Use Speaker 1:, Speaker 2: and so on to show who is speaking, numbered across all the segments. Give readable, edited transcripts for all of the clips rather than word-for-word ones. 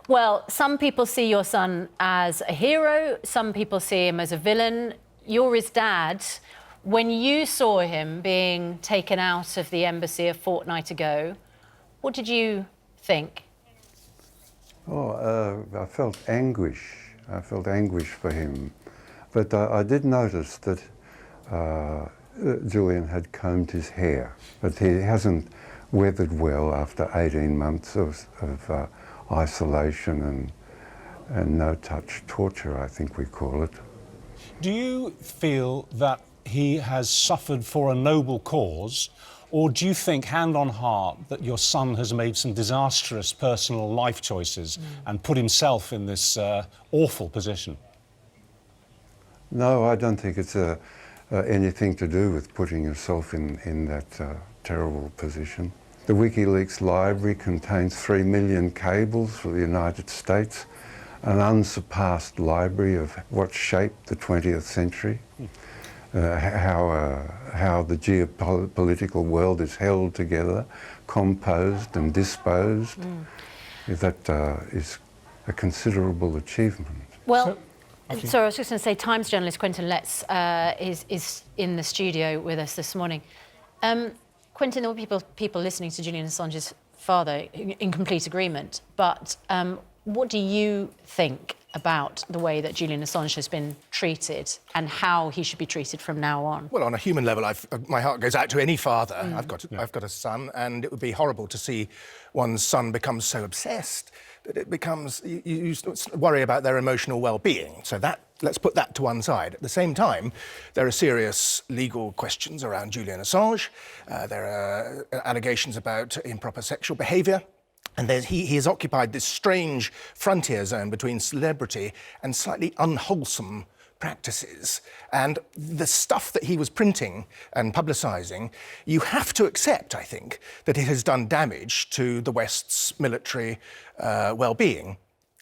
Speaker 1: Well, some people see your son as a hero, some people see him as a villain. You're his dad. When you saw him being taken out of the embassy a fortnight ago, what did you think?
Speaker 2: Oh, I felt anguish. I felt anguish for him. But I did notice that Julian had combed his hair, but he hasn't weathered well after 18 months of isolation and no-touch torture, I think we call it.
Speaker 3: Do you feel that he has suffered for a noble cause, or do you think, hand on heart, that your son has made some disastrous personal life choices and put himself in this awful position?
Speaker 2: No, I don't think it's anything to do with putting yourself in that terrible position. The Wikileaks library contains 3 million cables for the United States, an unsurpassed library of what shaped the 20th century, how the geopolitical world is held together, composed and disposed. That is a considerable achievement.
Speaker 1: Well, sorry, I was just going to say, Times journalist Quentin Letts is in the studio with us this morning. Quentin, there will be people listening to Julian Assange's father in complete agreement, but what do you think about the way that Julian Assange has been treated and how he should be treated from now on?
Speaker 4: Well, on a human level, my heart goes out to any father. I've got a son, and it would be horrible to see one's son become so obsessed that it becomes, you worry about their emotional well-being. So let's put that to one side. At the same time, there are serious legal questions around Julian Assange. There are allegations about improper sexual behaviour. And he has occupied this strange frontier zone between celebrity and slightly unwholesome practices. And the stuff that he was printing and publicising, you have to accept, I think, that it has done damage to the West's military well-being.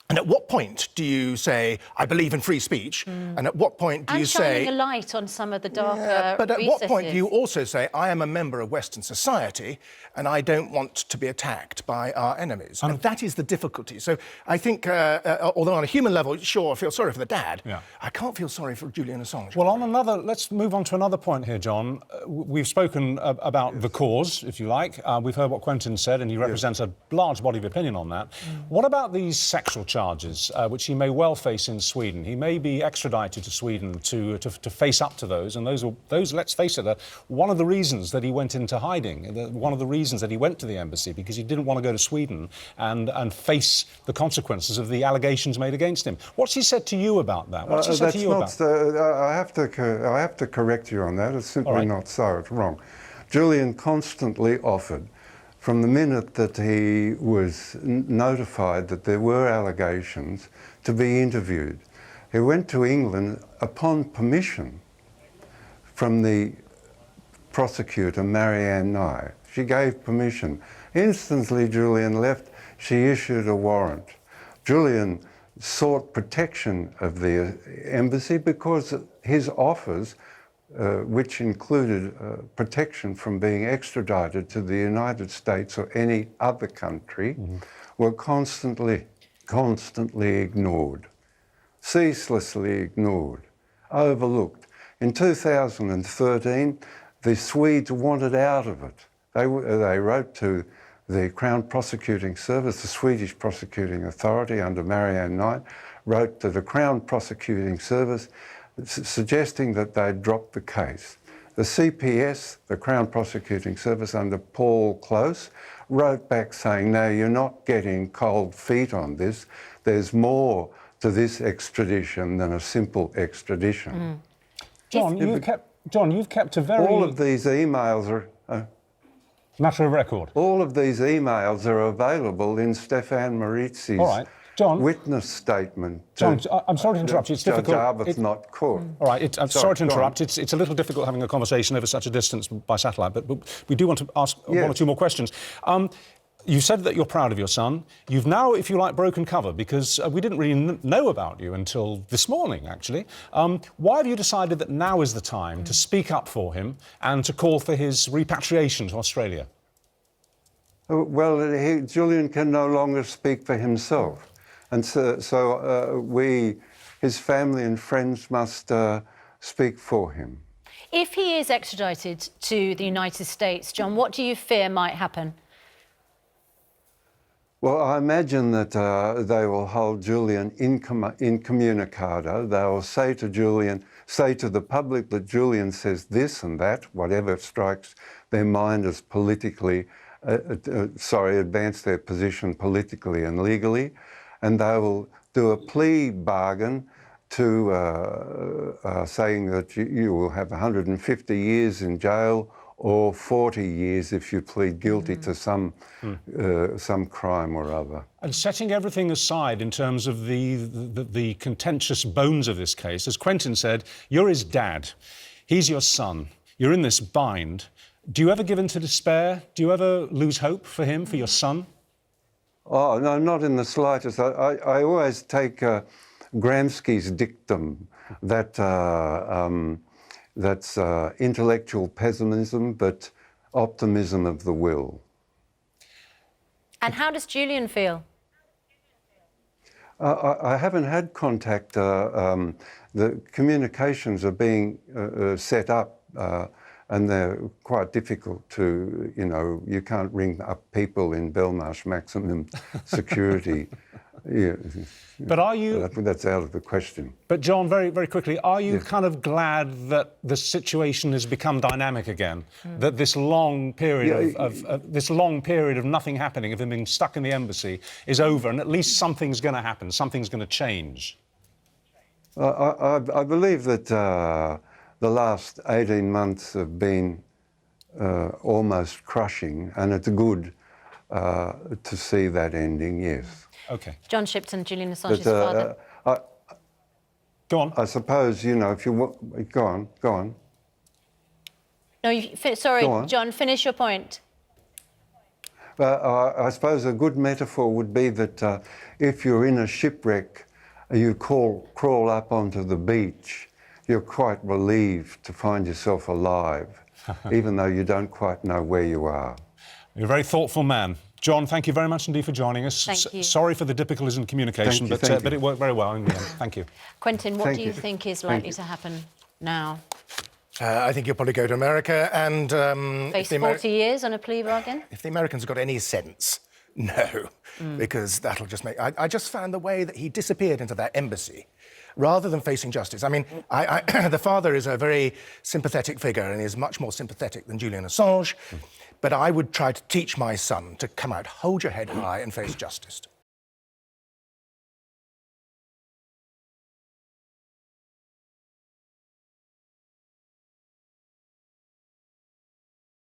Speaker 4: And at what point do you say, I believe in free speech? And at what point do you say...
Speaker 1: shining a light on some of the darker
Speaker 4: but at
Speaker 1: recesses.
Speaker 4: what point do you also say, I am a member of Western society and I don't want to be attacked by our enemies? And that is the difficulty. So I think, although on a human level, sure, I feel sorry for the dad, I can't feel sorry for Julian Assange.
Speaker 3: Well, let's move on to another point here, John. We've spoken about the cause, if you like. We've heard what Quentin said, and he represents a large body of opinion on that. What about these sexual charges, which he may well face in Sweden? He may be extradited to Sweden to face up to those, and those, let's face it, are one of the reasons that he went into hiding, one of the reasons that he went to the embassy, because he didn't want to go to Sweden and face the consequences of the allegations made against him. What's he said to you about that? What's he said to you about that?
Speaker 2: I have to correct you on that. It's simply not so. It's wrong. Julian constantly offered, from the minute that he was notified that there were allegations, to be interviewed. He went to England upon permission from the prosecutor, Marianne Nye. She gave permission. Instantly, Julian left. She issued a warrant. Julian sought protection of the embassy because his offers, which included protection from being extradited to the United States or any other country, were constantly ignored, ceaselessly ignored, overlooked. In 2013, the Swedes wanted out of it. They wrote to the Crown Prosecuting Service, the Swedish Prosecuting Authority under Marianne Knight, wrote to the Crown Prosecuting Service suggesting that they'd drop the case. The CPS, the Crown Prosecuting Service under Paul Close, wrote back saying, no, you're not getting cold feet on this. There's more to this extradition than a simple extradition.
Speaker 3: John, you've kept a very...
Speaker 2: All of these emails are...
Speaker 3: matter of record.
Speaker 2: All of these emails are available in Stefan Marizi's witness statement.
Speaker 3: John, I'm sorry to interrupt you. It's difficult.
Speaker 2: Judge Arbuthnot not court.
Speaker 3: All right, I'm sorry to interrupt. It's a little difficult having a conversation over such a distance by satellite, but we do want to ask one or two more questions. You said that you're proud of your son. You've now, if you like, broken cover, because we didn't really know about you until this morning, actually. Why have you decided that now is the time to speak up for him and to call for his repatriation to Australia?
Speaker 2: Well, Julian can no longer speak for himself. And his family and friends must speak for him.
Speaker 1: If he is extradited to the United States, John, what do you fear might happen?
Speaker 2: Well, I imagine that they will hold Julian incommunicado. They will say to the public that Julian says this and that, whatever strikes their mind as politically, advance their position politically and legally, and they will do a plea bargain to saying that you will have 150 years in jail or 40 years if you plead guilty to some crime or other.
Speaker 3: And setting everything aside in terms of the contentious bones of this case, as Quentin said, you're his dad, he's your son, you're in this bind. Do you ever give in to despair? Do you ever lose hope for him, for your son?
Speaker 2: Oh, no, not in the slightest. I always take Gramsci's dictum that that's intellectual pessimism, but optimism of the will.
Speaker 1: And how does Julian feel?
Speaker 2: I haven't had contact. The communications are being set up, and they're quite difficult to, you can't ring up people in Belmarsh maximum security. Yeah.
Speaker 3: But are you...
Speaker 2: That's out of the question.
Speaker 3: But John, very, very quickly, are you kind of glad that the situation has become dynamic again? That this long period of nothing happening, of him being stuck in the embassy, is over, and at least something's going to happen, something's going to change?
Speaker 2: I believe that the last 18 months have been almost crushing, and it's good to see that ending, yes.
Speaker 3: OK.
Speaker 1: John Shipton, Julian Assange's father.
Speaker 3: Go on.
Speaker 2: I suppose, if you want... Go on.
Speaker 1: No, sorry, John, finish your point.
Speaker 2: I suppose a good metaphor would be that if you're in a shipwreck, you crawl up onto the beach, you're quite relieved to find yourself alive, even though you don't quite know where you are.
Speaker 3: You're a very thoughtful man. John, thank you very much indeed for joining us.
Speaker 1: Thank you.
Speaker 3: Sorry for the difficulties in communication, but it worked very well in the end. Thank you.
Speaker 1: Quentin, what do you think is likely to happen now?
Speaker 4: I think he'll probably go to America and...
Speaker 1: face 40 years on a plea bargain?
Speaker 4: If the Americans have got any sense, no, because that'll just make... I just found the way that he disappeared into that embassy rather than facing justice. I mean, the father is a very sympathetic figure and is much more sympathetic than Julian Assange, but I would try to teach my son to come out, hold your head high and face justice.